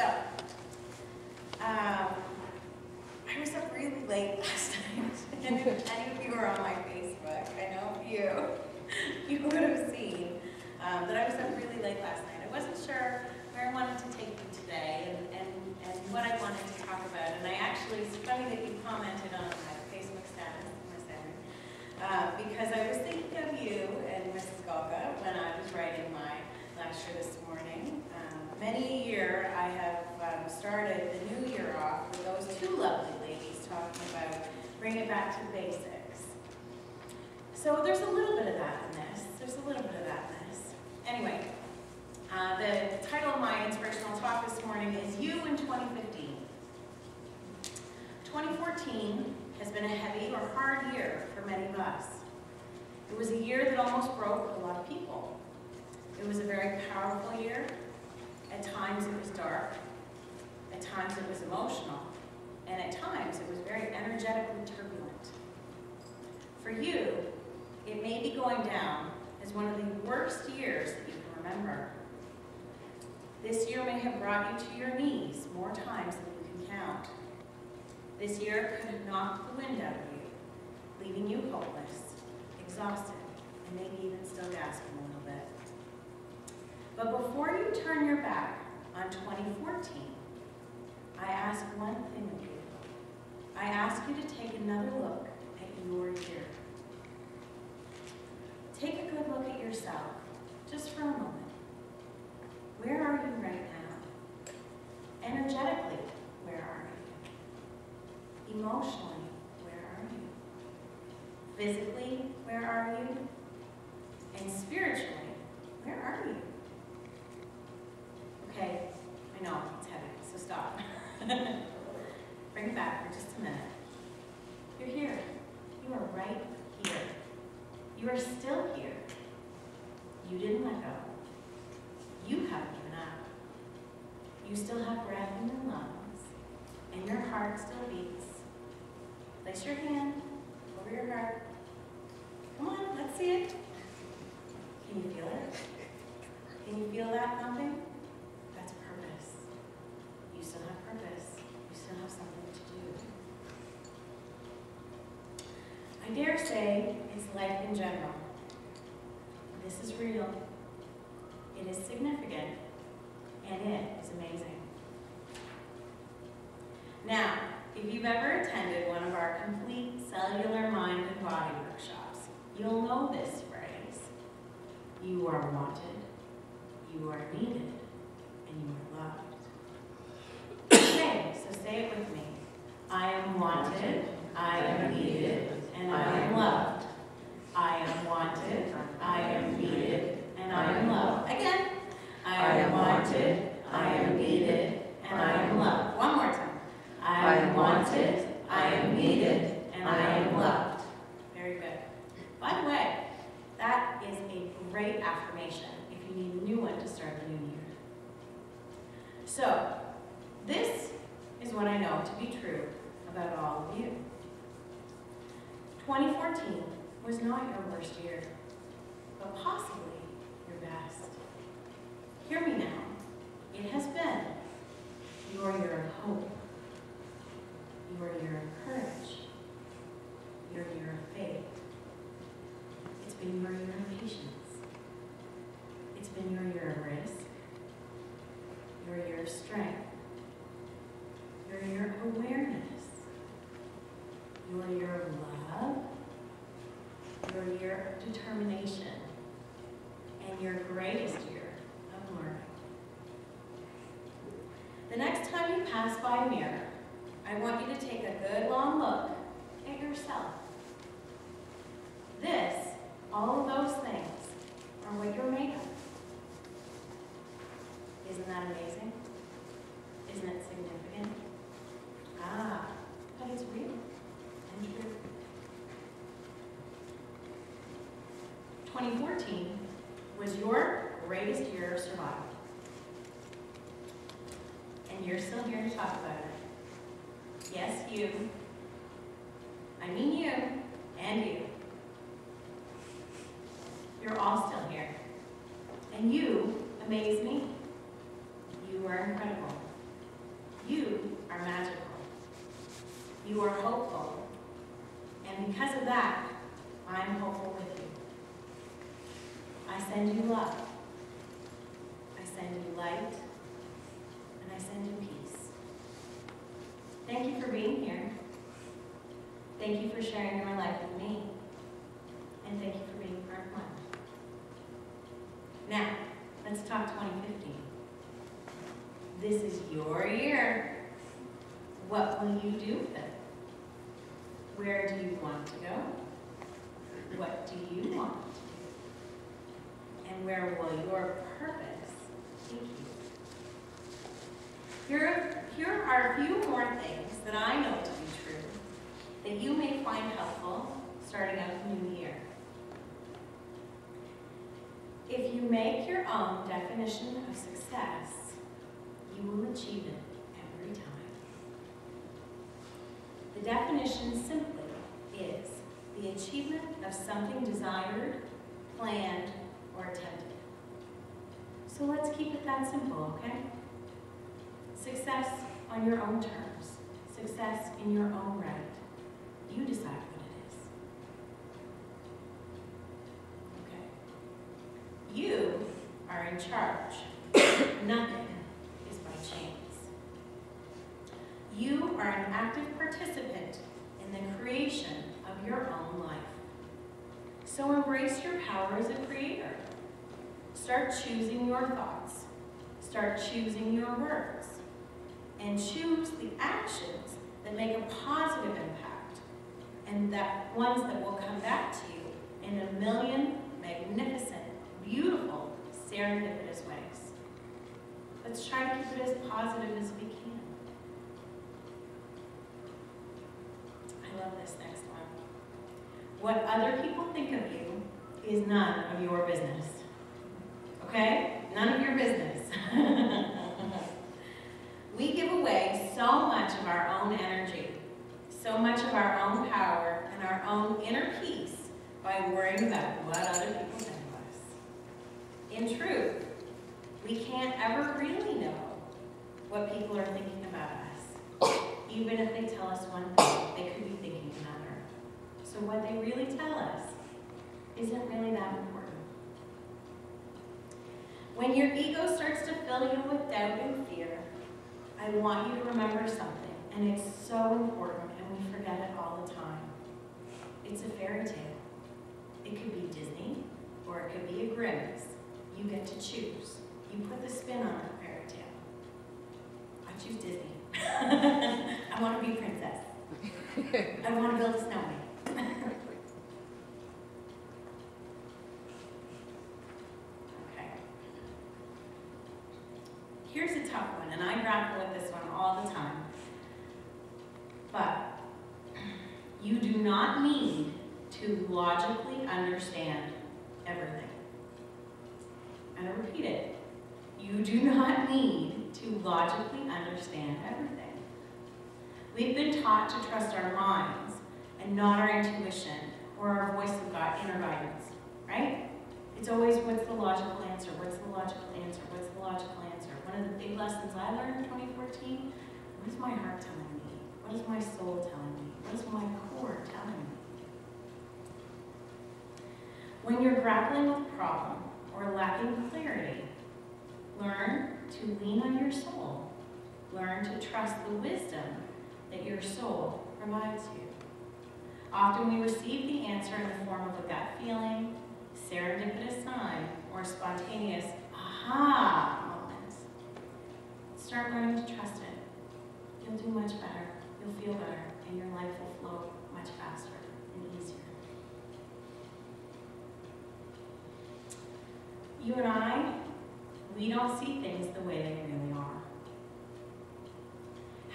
So, I was up really late last night, and if any of you are on my Facebook, I know you would have seen that I was up really late last night. I wasn't sure where I wanted to take you today and what I wanted to talk about. And I actually, it's funny that you commented on my Facebook status, Miss Erin, because I was thinking of you and Mrs. Golga when I was writing my lecture this morning. Many a year I have started the new year off with those two lovely ladies talking about bring it back to basics. So there's a little bit of that in this. There's a little bit of that in this. Anyway, the title of my inspirational talk this morning is You in 2015. 2014 has been a heavy or hard year for many of us. It was a year that almost broke a lot of people. It was a very powerful year. At times it was dark. At times it was emotional. And at times it was very energetically turbulent. For you, it may be going down as one of the worst years that you can remember. This year may have brought you to your knees more times than you can count. This year could have knocked the wind out of you, leaving you hopeless, exhausted, and maybe even still gasping a little bit. But before you turn your back on 2014, I ask one thing of you. I ask you to take another look at your year. Take a good look at yourself, just for a moment. Where are you right now? Energetically, where are you? Emotionally, where are you? Physically, where are you? And spiritually, where are you? Okay, I know, it's heavy, so stop. Bring it back for just a minute. You're here. You are right here. You are still here. You didn't let go. You haven't given up. You still have breath in your lungs, and your heart still beats. Place your hand over your heart. Come on, let's see it. Can you feel it? Can you feel that thumping? That's purpose. You still have purpose. You still have something to do. I dare say it's life in general. This is real. It is significant, and it is amazing. Now, if you've ever attended one of our complete cellular mind and body workshops, you'll know this phrase. You are wanted, you are needed, and you are loved. Okay, so say it with me. I am wanted, I am needed, and I am loved. I am wanted, I am needed, and I am loved. Again. I am wanted, I am needed, and I am loved. One more time. I am wanted, I am needed, and I am loved. Very good. By the way, that is a great affirmation if you need a new one to start the new year. So, this is what I know to be true about all of you. 2014 was not your worst year, but possibly your best. Hear me now. It has been your year of hope, your year of courage, your year of faith. It's been your year of patience. It's been your year of risk, your year of strength, your year of awareness, your year of love, your year of determination, and your greatest year of learning. The next time you pass by a mirror, I want you to take a good long look at yourself. This, all of those things, are what you're made of. Isn't that amazing? Isn't it significant? Ah, but it's real and true. 2014 was your greatest year of survival. And you're still here to talk about it. Yes, you. I mean you and you. You're all still here. And you amaze me. You are incredible. You are hopeful. And because of that, I'm hopeful with you. I send you love. I send you light. And I send you peace. Thank you for being here. Thank you for sharing your life with me. And thank you for being part one. Now, let's talk 2015. This is your year. What will you do with it? Where do you want to go? What do you want to do? And where will your purpose take you? Here are a few more things that I know to be true that you may find helpful starting out the new year. If you make your own definition of success, you will achieve it every time. The definition simply is the achievement of something desired, planned, or attempted. So let's keep it that simple, okay? Success on your own terms. Success in your own right. You decide what it is. Okay? You are in charge. Nothing is by chance. You are an active participant in the creation of your own life. So embrace your power as a creator. Start choosing your thoughts. Start choosing your words. And choose the actions that make a positive impact and that ones that will come back to you in a million magnificent, beautiful, serendipitous ways. Let's try to keep it as positive as we can. I love this next one. What other people think of you is none of your business. Okay? None of your business. We give away so much of our own energy, so much of our own power, and our own inner peace by worrying about what other people think of us. In truth, we can't ever really know what people are thinking about us. Even if they tell us one thing, they could be thinking another. So what they really tell us isn't really that important. When your ego starts to fill you with doubt and fear, I want you to remember something, and it's so important, and we forget it all the time. It's a fairy tale. It could be Disney, or it could be a Grimm's. You get to choose. You put the spin on a fairy tale. I choose Disney. I want to be a princess. I want to build a snowman. Here's a tough one, and I grapple with this one all the time. But you do not need to logically understand everything. And I repeat it. You do not need to logically understand everything. We've been taught to trust our minds and not our intuition or our voice of God, inner guidance, right? It's always, what's the logical answer? What's the logical answer? What's the logical answer? One of the big lessons I learned in 2014, what is my heart telling me? What is my soul telling me? What is my core telling me? When you're grappling with a problem or lacking clarity, learn to lean on your soul. Learn to trust the wisdom that your soul provides you. Often we receive the answer in the form of a gut feeling, serendipitous sign, or spontaneous aha moment. Start learning to trust it. You'll do much better. You'll feel better, and your life will flow much faster and easier. You and I, we don't see things the way they really are.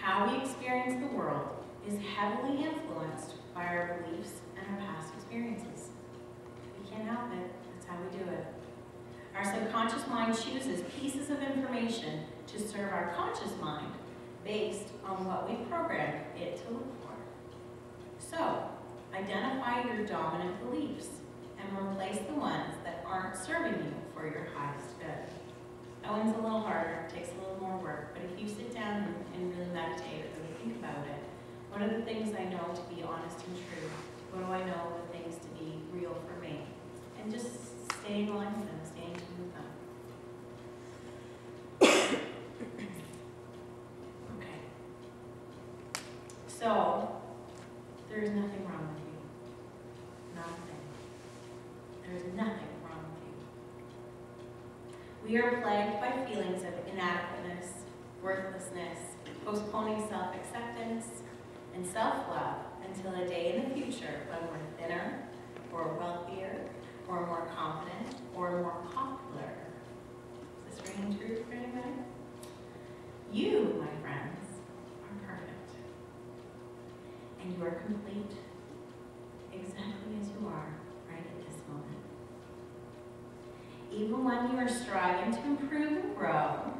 How we experience the world is heavily influenced by our beliefs and our past experiences. We can't help it. That's how we do it. Our subconscious mind chooses pieces of information to serve our conscious mind based on what we programmed it to look for. So, identify your dominant beliefs and replace the ones that aren't serving you for your highest good. That one's a little harder, takes a little more work, but if you sit down and really meditate or really think about it, what are the things there is nothing wrong with you. Not a thing. There is nothing wrong with you. We are plagued by feelings of inadequateness, worthlessness, postponing self-acceptance, and self-love until a day in the future when we're thinner, or wealthier, or more confident, or more popular. Is this ringing true for anybody? You, my friends, are perfect. And you are complete exactly as you are right at this moment. Even when you are striving to improve and grow,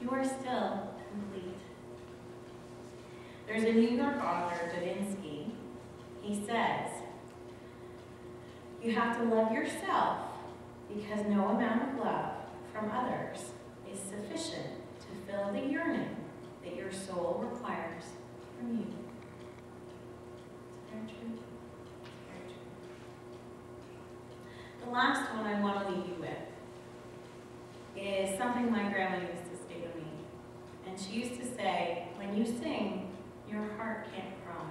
you are still complete. There's a New York author, Dubinsky. He says, you have to love yourself because no amount of love from others is sufficient to fill the yearning that your soul requires from you. It's very true. It's very true. The last one I want to leave you with is something my grandma used to say to me. And she used to say, when you sing, your heart can't cry.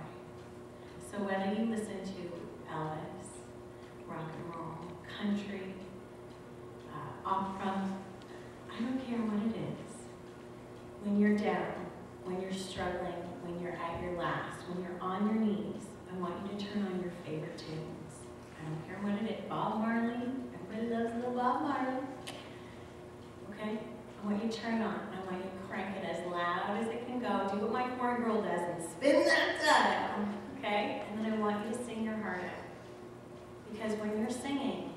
So whether you listen to Elvis, rock and roll, country, opera, I don't care what it is. When you're down, when you're struggling, when you're at your last, when you're on your knees, I want you to turn on your favorite tunes. I don't care what it is. Bob Marley, everybody loves little Bob Marley. Okay? I want you to turn on. I want you to crank it as loud as it can go. Do what my poor girl does and spin that dial. Okay? And then I want you to sing your heart out. Because when you're singing,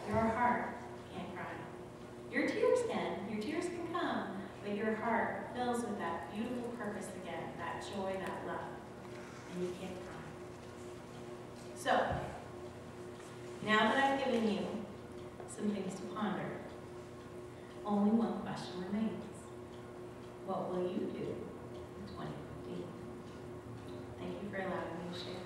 your heart can't cry. Your tears can come, but your heart fills with that beautiful purpose again, that joy, that love, and you can't cry. So, now that I've given you some things to ponder, only one question remains. What will you do in 2015? Thank you for allowing me to share.